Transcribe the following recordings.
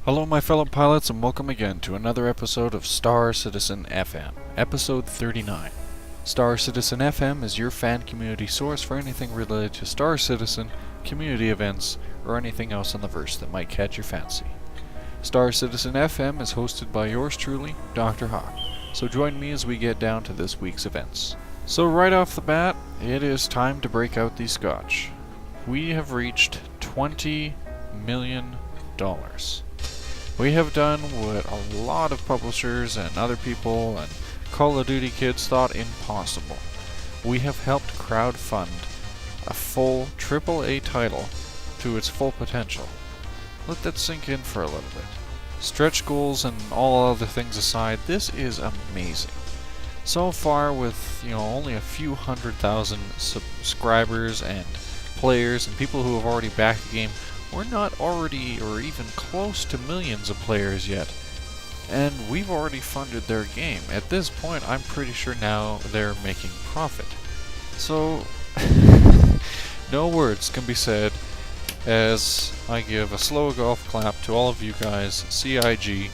Hello my fellow pilots and welcome again to another episode of Star Citizen FM, episode 39. Star Citizen FM is your fan community source for anything related to Star Citizen, community events, or anything else in the verse that might catch your fancy. Star Citizen FM is hosted by yours truly, Dr. Hawk, so join me as we get down to this week's events. So right off the bat, it is time to break out the scotch. We have reached $20 million. We have done what a lot of publishers and other people and Call of Duty kids thought impossible. We have helped crowdfund a full AAA title to its full potential. Let that sink in for a little bit. Stretch goals and all other things aside, this is amazing. So far, with only a few 100,000 subscribers and players and people who have already backed the game, we're not already or even close to millions of players yet, and we've already funded their game. At this point, I'm pretty sure now they're making profit. So, no words can be said as I give a slow golf clap to all of you guys, CIG,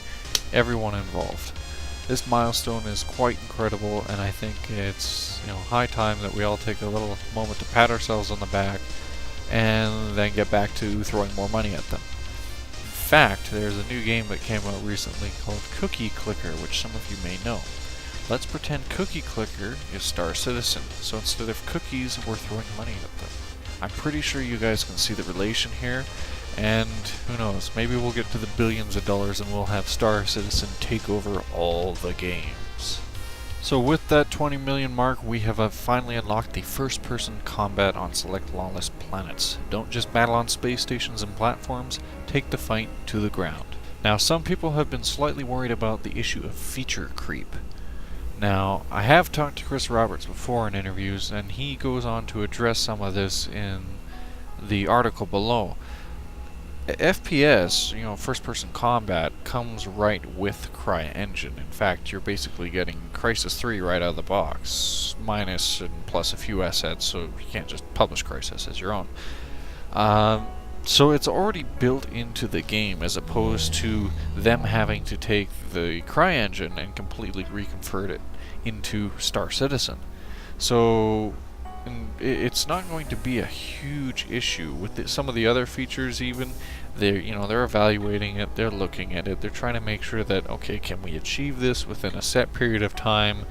everyone involved. This milestone is quite incredible, and I think it's high time that we all take a little moment to pat ourselves on the back and then get back to throwing more money at them. In fact, there's a new game that came out recently called Cookie Clicker, which some of you may know. Let's pretend Cookie Clicker is Star Citizen, so instead of cookies, we're throwing money at them. I'm pretty sure you guys can see the relation here, and who knows, maybe we'll get to the billions of dollars and we'll have Star Citizen take over all the games. So with that 20 million mark, we have finally unlocked the first-person combat on select lawless planets. Don't just battle on space stations and platforms, take the fight to the ground. Now, some people have been slightly worried about the issue of feature creep. Now, I have talked to Chris Roberts before in interviews, and he goes on to address some of this in the article below. FPS, first-person combat, comes right with CryEngine. In fact, you're basically getting Crysis 3 right out of the box, minus and plus a few assets, so you can't just publish Crysis as your own. So it's already built into the game, as opposed to them having to take the CryEngine and completely reconvert it into Star Citizen. So it's not going to be a huge issue with some of the other features. Even they're evaluating it, they're looking at it, they're trying to make sure that, okay, can we achieve this within a set period of time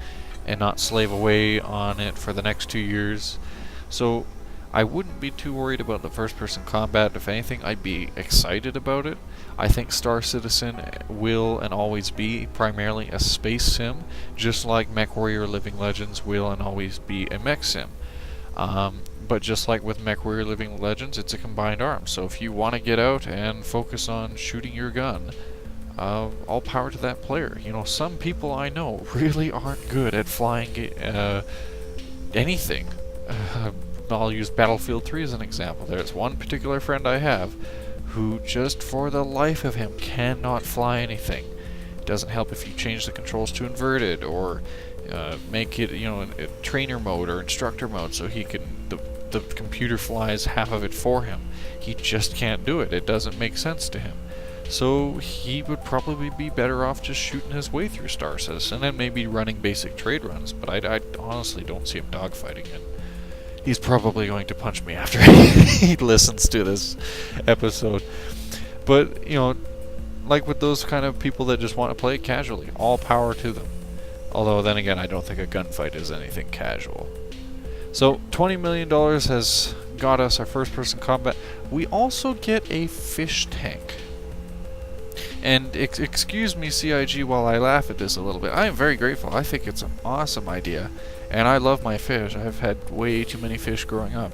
and not slave away on it for the next 2 years. So I wouldn't be too worried about the first-person combat. If anything, I'd be excited about it. I think Star Citizen will and always be primarily a space sim, just like MechWarrior Living Legends will and always be a mech sim. But just like with MechWarrior Living Legends, it's a combined arm. So if you want to get out and focus on shooting your gun, all power to that player. Some people I know really aren't good at flying anything. I'll use Battlefield 3 as an example. There's one particular friend I have who just for the life of him cannot fly anything. It doesn't help if you change the controls to inverted or make it a trainer mode or instructor mode so he can the computer flies half of it for him. He just can't do it. It doesn't make sense to him. So he would probably be better off just shooting his way through Star Citizen and maybe running basic trade runs, but I honestly don't see him dogfighting it. He's probably going to punch me after he listens to this episode. But, like with those kind of people that just want to play it casually, all power to them. Although, then again, I don't think a gunfight is anything casual. So, $20 million has got us our first-person combat. We also get a fish tank. And excuse me, CIG, while I laugh at this a little bit. I am very grateful. I think it's an awesome idea. And I love my fish. I've had way too many fish growing up.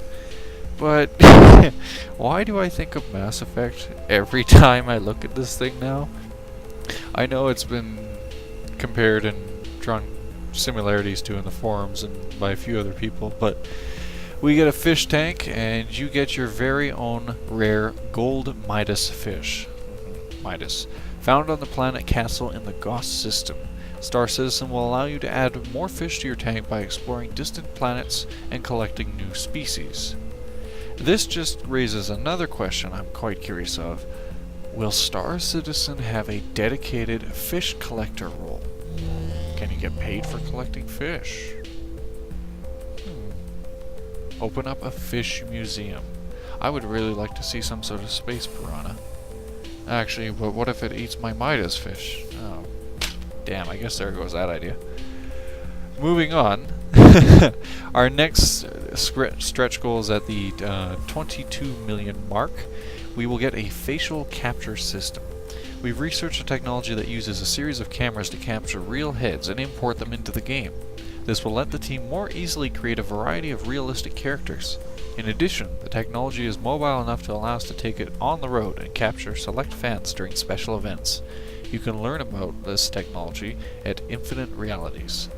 But why do I think of Mass Effect every time I look at this thing now? I know it's been compared and drawn similarities to in the forums and by a few other people, but we get a fish tank and you get your very own rare gold Midas fish. Midas. Found on the planet Castle in the Goss system. Star Citizen will allow you to add more fish to your tank by exploring distant planets and collecting new species. This just raises another question I'm quite curious of. Will Star Citizen have a dedicated fish collector role? Can you get paid for collecting fish? Open up a fish museum. I would really like to see some sort of space piranha. Actually, but what if it eats my Midas fish? Oh, damn, I guess there goes that idea. Moving on. Our next stretch goal is at the 22 million mark. We will get a facial capture system. We've researched a technology that uses a series of cameras to capture real heads and import them into the game. This will let the team more easily create a variety of realistic characters. In addition, the technology is mobile enough to allow us to take it on the road and capture select fans during special events. You can learn about this technology at Infinite Realities.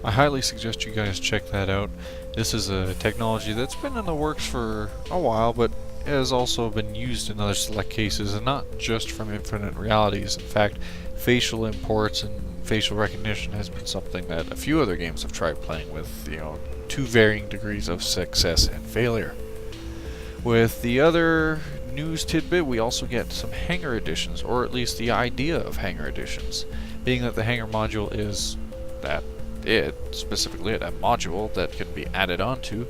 I highly suggest you guys check that out. This is a technology that's been in the works for a while, but has also been used in other select cases, and not just from Infinite Realities. In fact, facial imports and facial recognition has been something that a few other games have tried playing with, to varying degrees of success and failure. With the other news tidbit, we also get some Hangar editions, or at least the idea of Hangar editions, being that the Hangar module is specifically a module that can be added onto.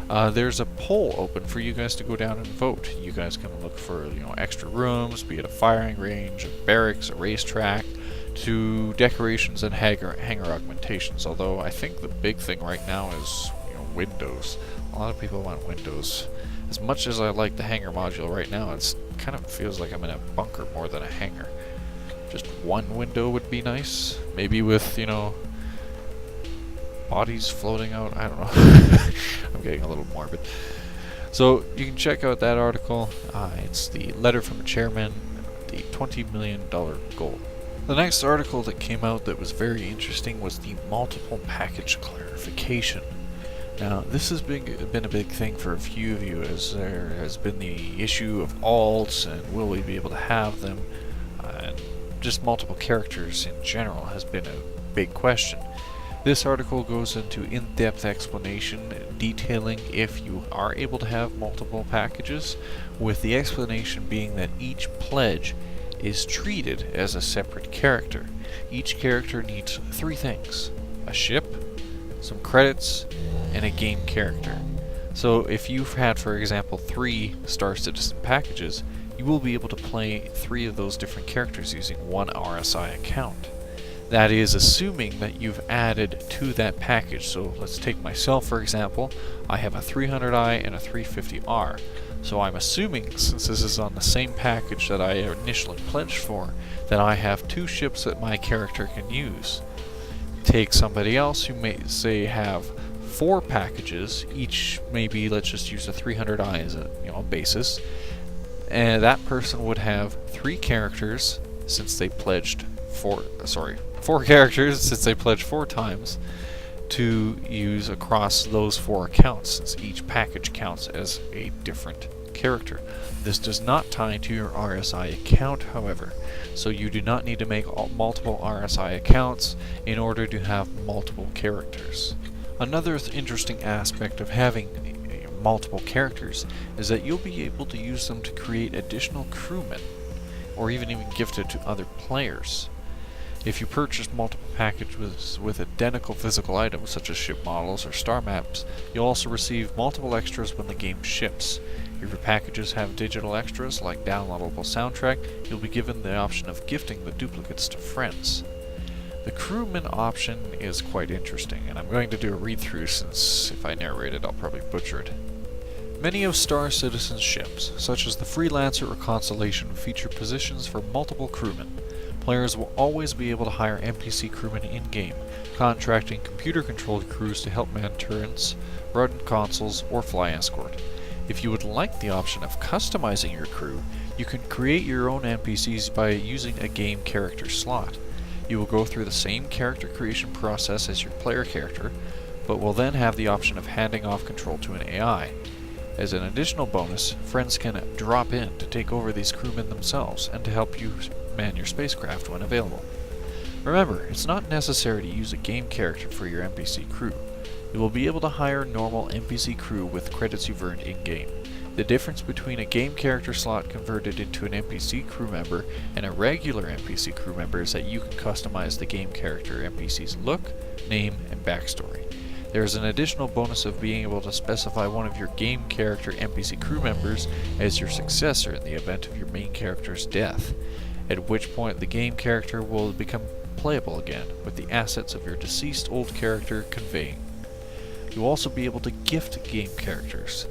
There's a poll open for you guys to go down and vote. You guys can look for extra rooms, be it a firing range, a barracks, a racetrack, to decorations and hangar augmentations. Although I think the big thing right now is windows. A lot of people want windows. As much as I like the Hangar module right now, it kind of feels like I'm in a bunker more than a hangar. Just one window would be nice. Maybe with bodies floating out. I don't know. I'm getting a little morbid. So you can check out that article. It's the letter from the chairman, the $20 million goal. The next article that came out that was very interesting was the multiple package clarification. Now, this has been a big thing for a few of you, as there has been the issue of alts and will we be able to have them, and just multiple characters in general has been a big question. This article goes into in-depth explanation detailing if you are able to have multiple packages, with the explanation being that each pledge is treated as a separate character. Each character needs 3 things: a ship, some credits, and a game character. So if you've had, for example, 3 Star Citizen packages, you will be able to play 3 of those different characters using 1 RSI account. That is assuming that you've added to that package. So let's take myself for example. I have a 300i and a 350R. So I'm assuming, since this is on the same package that I initially pledged for, that I have 2 ships that my character can use. Take somebody else who may say have 4 packages, each maybe, let's just use a 300i as a basis, and that person would have 3 characters since they pledged 4 characters since they pledged 4 times to use across those 4 accounts, since each package counts as a different character. This does not tie to your RSI account, however, so you do not need to make multiple RSI accounts in order to have multiple characters. Another interesting aspect of having multiple characters is that you'll be able to use them to create additional crewmen, or even gift it to other players. If you purchase multiple packages with identical physical items such as ship models or star maps, you'll also receive multiple extras when the game ships. If your packages have digital extras like downloadable soundtrack, you'll be given the option of gifting the duplicates to friends. The crewman option is quite interesting, and I'm going to do a read-through since if I narrate it I'll probably butcher it. Many of Star Citizen's ships, such as the Freelancer or Constellation, feature positions for multiple crewmen. Players will always be able to hire NPC crewmen in-game, contracting computer-controlled crews to help man turrets, run consoles, or fly escort. If you would like the option of customizing your crew, you can create your own NPCs by using a game character slot. You will go through the same character creation process as your player character, but will then have the option of handing off control to an AI. As an additional bonus, friends can drop in to take over these crewmen themselves and to help you man your spacecraft when available. Remember, it's not necessary to use a game character for your NPC crew. You will be able to hire normal NPC crew with credits you've earned in-game. The difference between a game character slot converted into an NPC crew member and a regular NPC crew member is that you can customize the game character NPC's look, name, and backstory. There is an additional bonus of being able to specify one of your game character NPC crew members as your successor in the event of your main character's death, at which point the game character will become playable again, with the assets of your deceased old character conveying. You will also be able to gift game characters.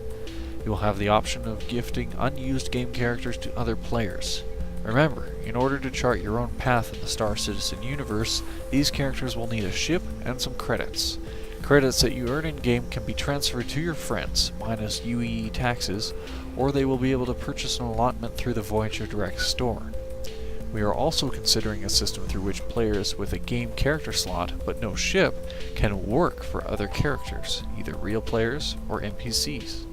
You will have the option of gifting unused game characters to other players. Remember, in order to chart your own path in the Star Citizen universe, these characters will need a ship and some credits. Credits that you earn in-game can be transferred to your friends, minus UEE taxes, or they will be able to purchase an allotment through the Voyager Direct store. We are also considering a system through which players with a game character slot but no ship can work for other characters, either real players or NPCs.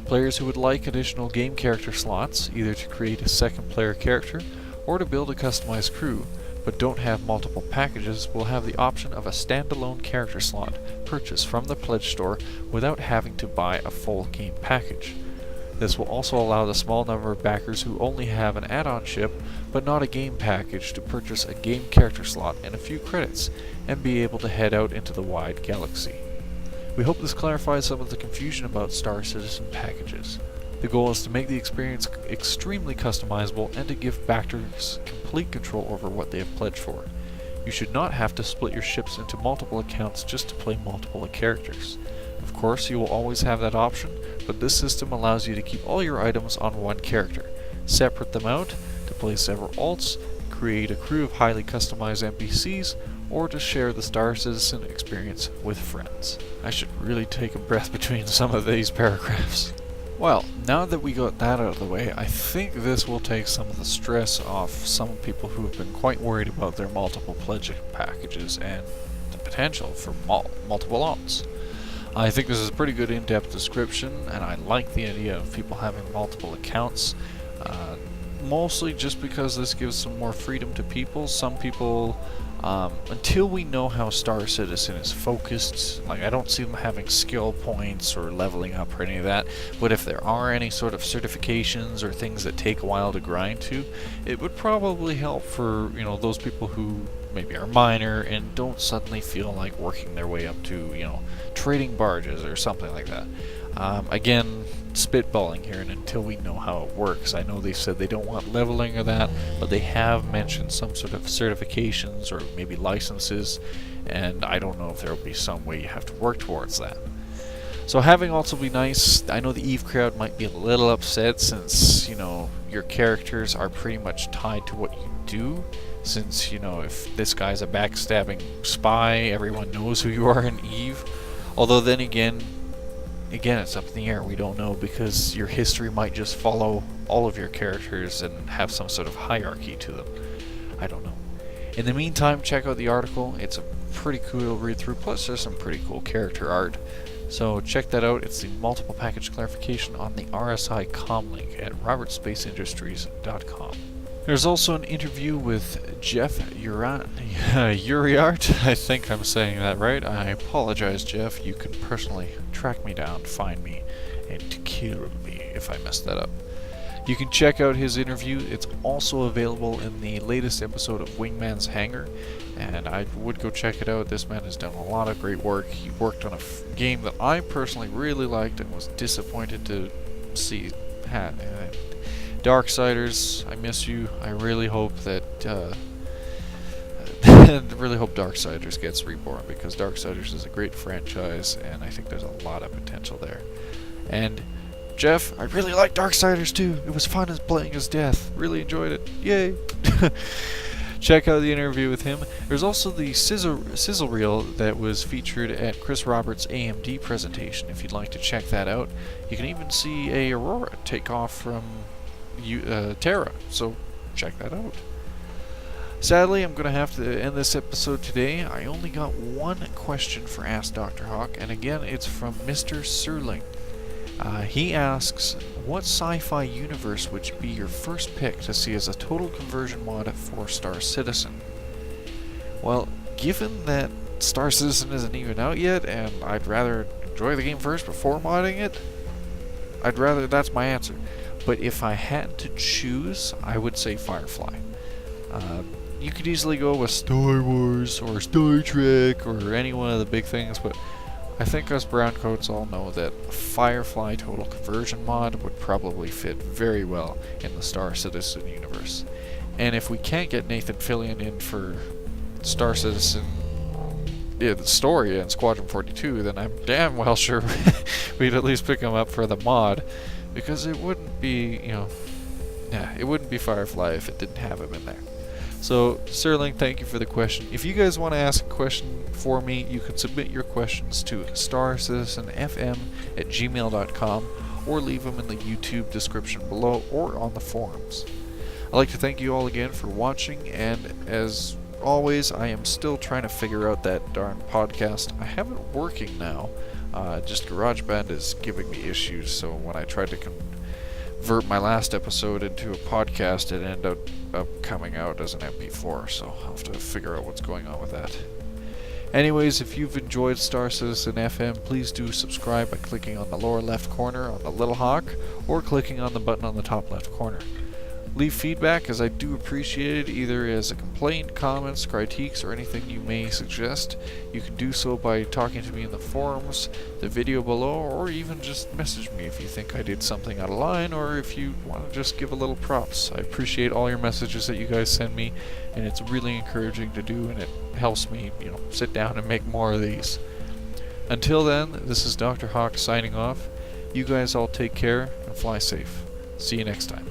Players who would like additional game character slots, either to create a second player character or to build a customized crew, but don't have multiple packages, will have the option of a standalone character slot purchased from the pledge store without having to buy a full game package. This will also allow the small number of backers who only have an add-on ship but not a game package to purchase a game character slot and a few credits and be able to head out into the wide galaxy. We hope this clarifies some of the confusion about Star Citizen packages. The goal is to make the experience extremely customizable and to give backers complete control over what they have pledged for. You should not have to split your ships into multiple accounts just to play multiple characters. Of course, you will always have that option, but this system allows you to keep all your items on one character, separate them out, to play several alts, create a crew of highly customized NPCs, or to share the Star Citizen experience with friends. I should really take a breath between some of these paragraphs. Well, now that we got that out of the way, I think this will take some of the stress off some people who have been quite worried about their multiple pledge packages and the potential for multiple alts. I think this is a pretty good in-depth description, and I like the idea of people having multiple accounts, mostly just because this gives some more freedom to people. Some people, until we know how Star Citizen is focused, like I don't see them having skill points or leveling up or any of that, but if there are any sort of certifications or things that take a while to grind to, it would probably help for, you know, those people who maybe are minor and don't suddenly feel like working their way up to, you know, trading barges or something like that. Again, spitballing here, and until we know how it works. I know they said they don't want leveling or that, but they have mentioned some sort of certifications or maybe licenses, and I don't know if there will be some way you have to work towards that. So having also be nice. I know the EVE crowd might be a little upset since, you know, your characters are pretty much tied to what you do. Since, you know, if this guy's a backstabbing spy, everyone knows who you are in EVE. Although then again, it's up in the air. We don't know, because your history might just follow all of your characters and have some sort of hierarchy to them. I don't know. In the meantime, check out the article. It's a pretty cool read through, plus there's some pretty cool character art. So check that out. It's the multiple package clarification on the RSI comlink at robertspaceindustries.com. There's also an interview with Jeff Uriart. I think I'm saying that right. I apologize, Jeff. You can personally track me down, find me, and kill me if I mess that up. You can check out his interview. It's also available in the latest episode of Wingman's Hangar, and I would go check it out. This man has done a lot of great work. He worked on a game that I personally really liked and was disappointed to see Darksiders, I miss you. I really hope that Darksiders gets reborn, because Darksiders is a great franchise and I think there's a lot of potential there. And Jeff, I really like Darksiders too. It was fun as playing as Death. Really enjoyed it. Yay! Check out the interview with him. There's also the sizzle reel that was featured at Chris Roberts' AMD presentation. If you'd like to check that out, you can even see a Aurora take off from Terra, so check that out. Sadly, I'm going to have to end this episode today. I only got one question for Ask Dr. Hawk, and again, it's from MrSerling. He asks, what sci-fi universe would be your first pick to see as a total conversion mod for Star Citizen? Well, given that Star Citizen isn't even out yet, and I'd rather enjoy the game first before modding it, that's my answer. But if I had to choose, I would say Firefly. You could easily go with Star Wars or Star Trek or any one of the big things, but I think us browncoats all know that Firefly Total Conversion mod would probably fit very well in the Star Citizen universe. And if we can't get Nathan Fillion in for Star Citizen, the story in Squadron 42, then I'm damn well sure we'd at least pick him up for the mod, because it wouldn't be, it wouldn't be Firefly if it didn't have him in there. So, Serling, thank you for the question. If you guys want to ask a question for me, you can submit your questions to starcitizenfm@gmail.com or leave them in the YouTube description below or on the forums. I'd like to thank you all again for watching, and as always, I am still trying to figure out that darn podcast. I have it working now, just GarageBand is giving me issues, so when I tried to convert my last episode into a podcast, it ended up coming out as an MP4, so I'll have to figure out what's going on with that. Anyways, if you've enjoyed Star Citizen FM, please do subscribe by clicking on the lower left corner on the little hawk, or clicking on the button on the top left corner. Leave feedback, as I do appreciate it, either as a complaint, comments, critiques, or anything you may suggest. You can do so by talking to me in the forums, the video below, or even just message me if you think I did something out of line, or if you want to just give a little props. I appreciate all your messages that you guys send me, and it's really encouraging to do, and it helps me, sit down and make more of these. Until then, this is Dr. Hawk signing off. You guys all take care and fly safe. See you next time.